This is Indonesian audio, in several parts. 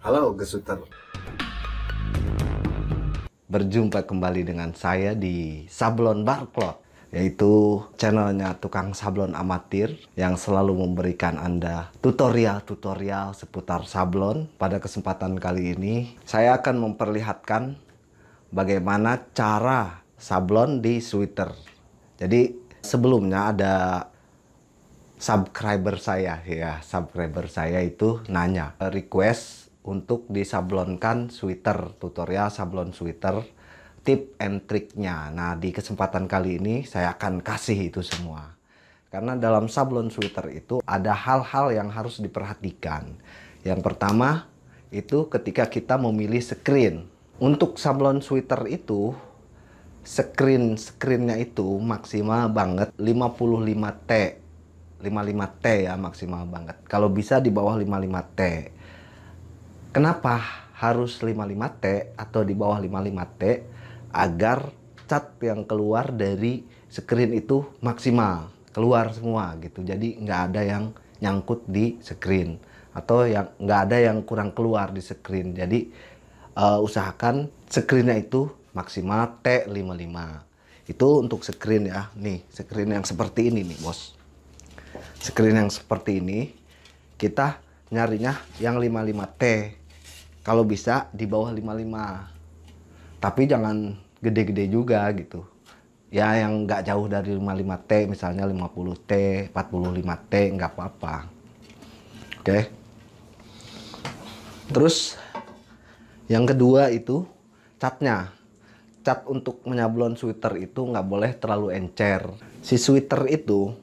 Halo Gesuter. Berjumpa kembali dengan saya di Sablon Barclot, yaitu channelnya tukang sablon amatir yang selalu memberikan Anda tutorial-tutorial seputar sablon. Pada kesempatan kali ini, saya akan memperlihatkan bagaimana cara sablon di sweater. Jadi sebelumnya ada subscriber saya itu nanya, request untuk disablonkan sweater, tutorial sablon sweater, tip and triknya. Nah, di kesempatan kali ini saya akan kasih itu semua. Karena dalam sablon sweater itu ada hal-hal yang harus diperhatikan. Yang pertama itu ketika kita memilih screen. Untuk sablon sweater itu screennya itu maksimal banget 55T. 55T ya, maksimal banget. Kalau bisa di bawah 55T. Kenapa harus 55T atau di bawah 55T? Agar cat yang keluar dari screen itu maksimal, keluar semua gitu. Jadi nggak ada yang nyangkut di screen atau yang nggak ada yang kurang keluar di screen. Jadi usahakan screennya itu maksimal T55. Itu untuk screen ya. Nih, screen yang seperti ini nih, bos. Screen yang seperti ini kita nyarinya yang 55T. Kalau bisa di bawah 55. Tapi jangan gede-gede juga gitu. Ya yang nggak jauh dari 55T, misalnya 50T, 45T, nggak apa-apa. Oke. Terus yang kedua itu catnya. Cat untuk menyablon sweater itu nggak boleh terlalu encer. Si sweater itu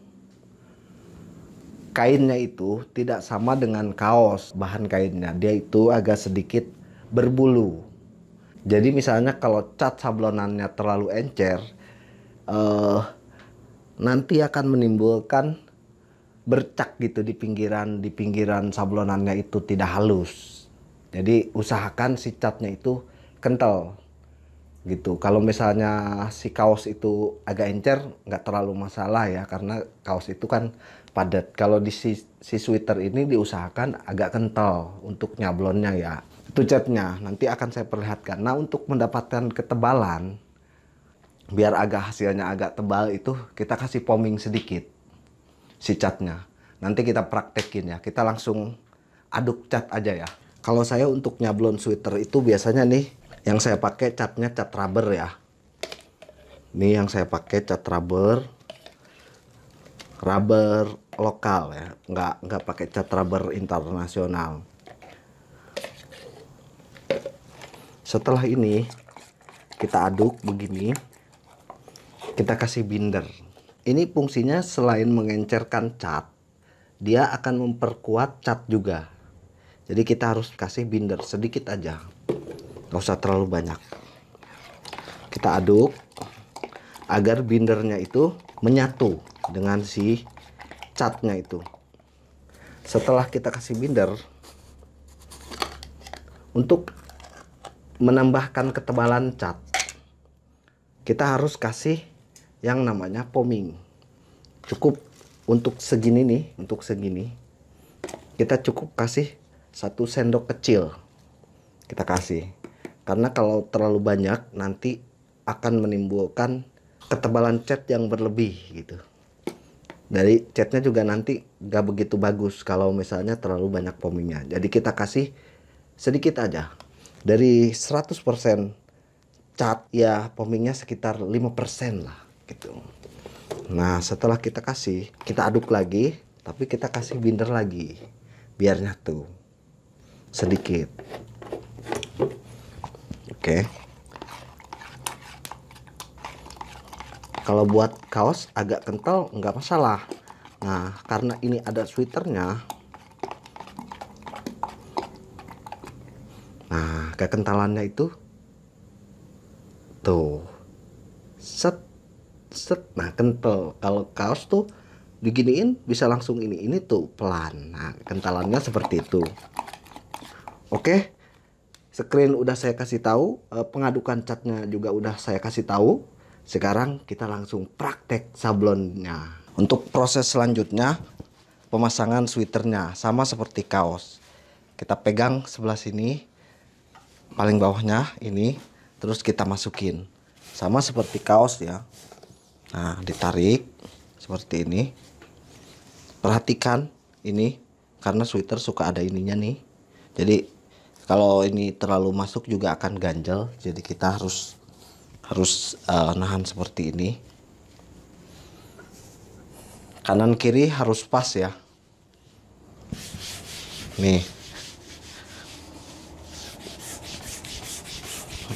kainnya itu tidak sama dengan kaos, bahan kainnya. Dia itu agak sedikit berbulu. Jadi misalnya kalau cat sablonannya terlalu encer, nanti akan menimbulkan bercak gitu di pinggiran sablonannya itu tidak halus. Jadi usahakan si catnya itu kental gitu. Kalau misalnya si kaos itu agak encer, nggak terlalu masalah ya, karena kaos itu kan padat. Kalau di si sweater ini diusahakan agak kental untuk nyablonnya ya. Itu catnya, nanti akan saya perlihatkan. Nah, untuk mendapatkan ketebalan, biar hasilnya agak tebal itu kita kasih foaming sedikit si catnya. Nanti kita praktekin ya, kita langsung aduk cat aja ya. Kalau saya untuk nyablon sweater itu biasanya nih, yang saya pakai catnya cat rubber ya. Ini yang saya pakai cat rubber lokal ya, nggak pakai cat rubber internasional. Setelah ini kita aduk begini, kita kasih binder. Ini fungsinya selain mengencerkan cat, dia akan memperkuat cat juga. Jadi kita harus kasih binder sedikit aja, nggak usah terlalu banyak. Kita aduk agar bindernya itu menyatu dengan si catnya itu. Setelah kita kasih binder, untuk menambahkan ketebalan cat, kita harus kasih yang namanya foaming. Cukup untuk segini nih, untuk segini kita cukup kasih 1 sendok kecil. Kita kasih, karena kalau terlalu banyak nanti akan menimbulkan ketebalan cat yang berlebih gitu. Dari catnya juga nanti gak begitu bagus kalau misalnya terlalu banyak foamingnya. Jadi kita kasih sedikit aja. Dari 100% cat ya foamingnya sekitar 5% lah gitu. Nah, setelah kita kasih, kita aduk lagi, tapi kita kasih binder lagi biar nyatu sedikit. Oke. Kalau buat kaos agak kental nggak masalah. Nah, karena ini ada sweaternya, nah kekentalannya itu tuh set set, nah kental. Kalau kaos tuh diginiin bisa langsung ini tuh pelan. Nah, kentalannya seperti itu. Oke, screen udah saya kasih tahu, pengadukan catnya juga udah saya kasih tahu. Sekarang kita langsung praktek sablonnya. Untuk proses selanjutnya, pemasangan sweaternya sama seperti kaos. kita pegang sebelah sini, paling bawahnya ini, terus kita masukin. Sama seperti kaos ya. Nah, ditarik seperti ini. Perhatikan ini, karena sweater suka ada ininya nih. Jadi kalau ini terlalu masuk juga akan ganjel. Jadi kita harus nahan seperti ini. Kanan kiri harus pas ya. Nih.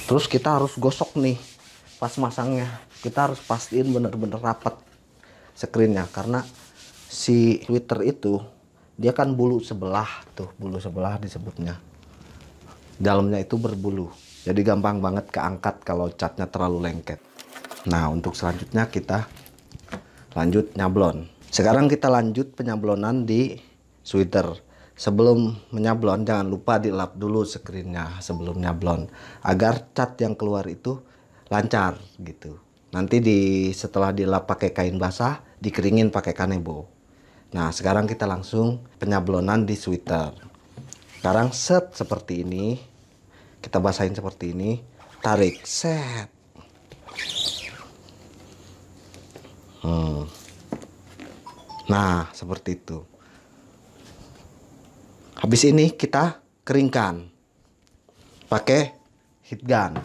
Terus kita harus gosok nih pas masangnya. Kita harus pastiin bener-bener rapat screennya, karena si sweater itu dia kan bulu sebelah tuh, bulu sebelah disebutnya. Dalamnya itu berbulu. Jadi gampang banget keangkat kalau catnya terlalu lengket. Nah, untuk selanjutnya kita lanjut nyablon. Sekarang kita lanjut penyablonan di sweater. Sebelum menyablon jangan lupa dilap dulu screennya sebelum nyablon, agar cat yang keluar itu lancar gitu. Nanti setelah dilap pakai kain basah, dikeringin pakai kanebo. Nah, sekarang kita langsung penyablonan di sweater. Sekarang set seperti ini, kita basahin seperti ini, tarik set. Nah, seperti itu. Habis ini kita keringkan pakai heat gun.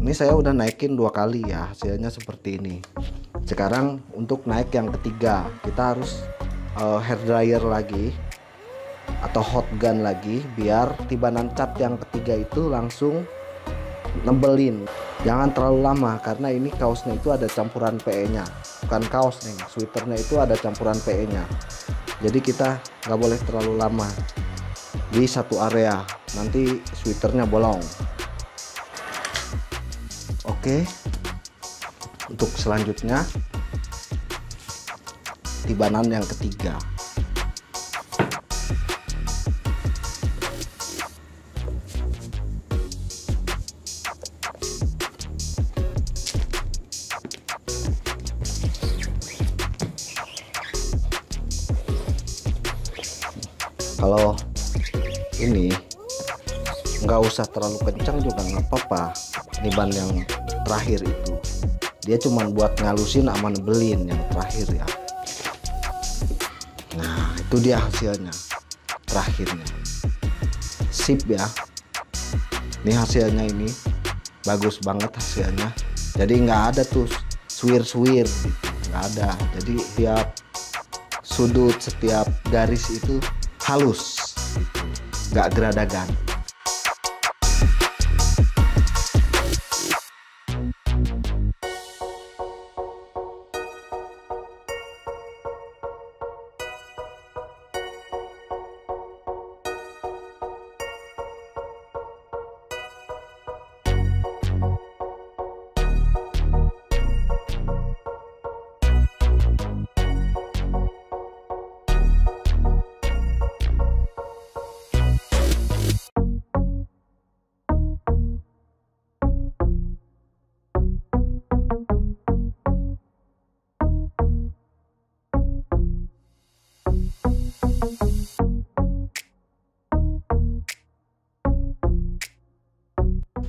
Ini saya udah naikin 2 kali ya, hasilnya seperti ini. Sekarang untuk naik yang ketiga, kita harus hair dryer lagi atau hot gun lagi, biar tibanan cat yang ketiga itu langsung nebelin. Jangan terlalu lama, karena ini kaosnya itu ada campuran PE-nya. Bukan kaos nih, sweaternya itu ada campuran PE-nya. Jadi kita nggak boleh terlalu lama di satu area, nanti sweaternya bolong. Oke, untuk selanjutnya tibanan yang ketiga. Kalau ini nggak usah terlalu kencang juga nggak apa-apa. Ini ban yang terakhir itu dia cuma buat ngalusin sama nebelin yang terakhir ya. Nah, itu dia hasilnya terakhirnya. Sip ya. Ini hasilnya, ini bagus banget hasilnya. Jadi nggak ada tuh swir-swir gitu, nggak ada. Jadi setiap sudut, setiap garis itu halus gitu, nggak geradagan.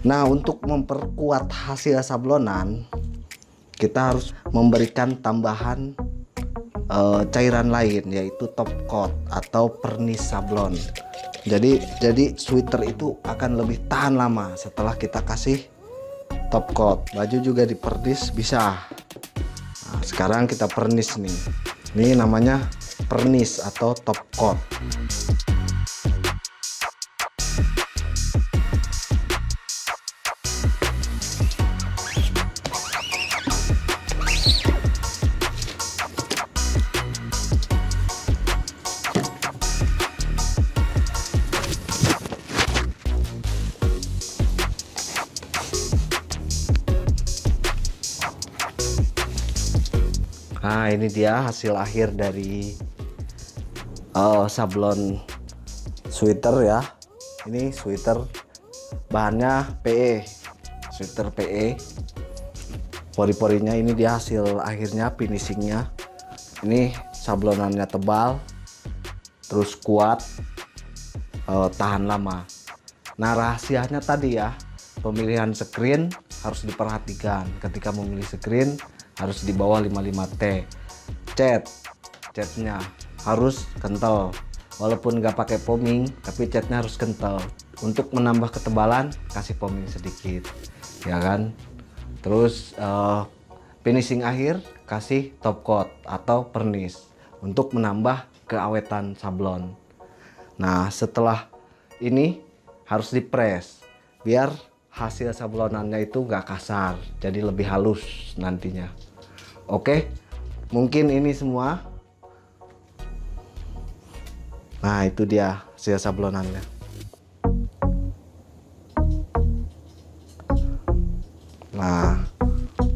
Nah, untuk memperkuat hasil sablonan, kita harus memberikan tambahan cairan lain, yaitu top coat atau pernis sablon. Jadi sweater itu akan lebih tahan lama setelah kita kasih top coat. Baju juga dipernis bisa. Nah, sekarang kita pernis nih. Ini namanya pernis atau top coat. Nah, ini dia hasil akhir dari sablon sweater ya. Ini sweater bahannya PE, sweater PE. Pori-porinya ini dia hasil akhirnya, finishingnya. Ini sablonannya tebal, terus kuat, tahan lama. Nah rahasianya tadi ya, pemilihan screen harus diperhatikan. Ketika memilih screen harus di bawah 55T. Catnya harus kental, walaupun nggak pakai foaming tapi catnya harus kental. Untuk menambah ketebalan kasih foaming sedikit ya kan. Terus finishing akhir kasih top coat atau pernis untuk menambah keawetan sablon. Nah setelah ini harus dipres biar hasil sablonannya itu nggak kasar, jadi lebih halus nantinya. Oke, mungkin ini semua. Nah itu dia hasil sablonannya. Nah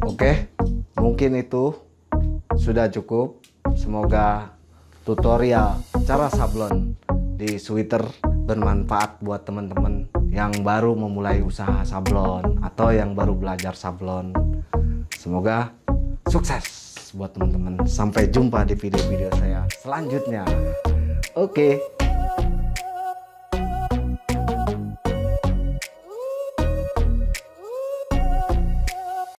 oke, mungkin itu sudah cukup. Semoga tutorial cara sablon di sweater bermanfaat buat teman-teman yang baru memulai usaha sablon atau yang baru belajar sablon. Semoga sukses buat teman-teman. Sampai jumpa di video-video saya selanjutnya. Oke.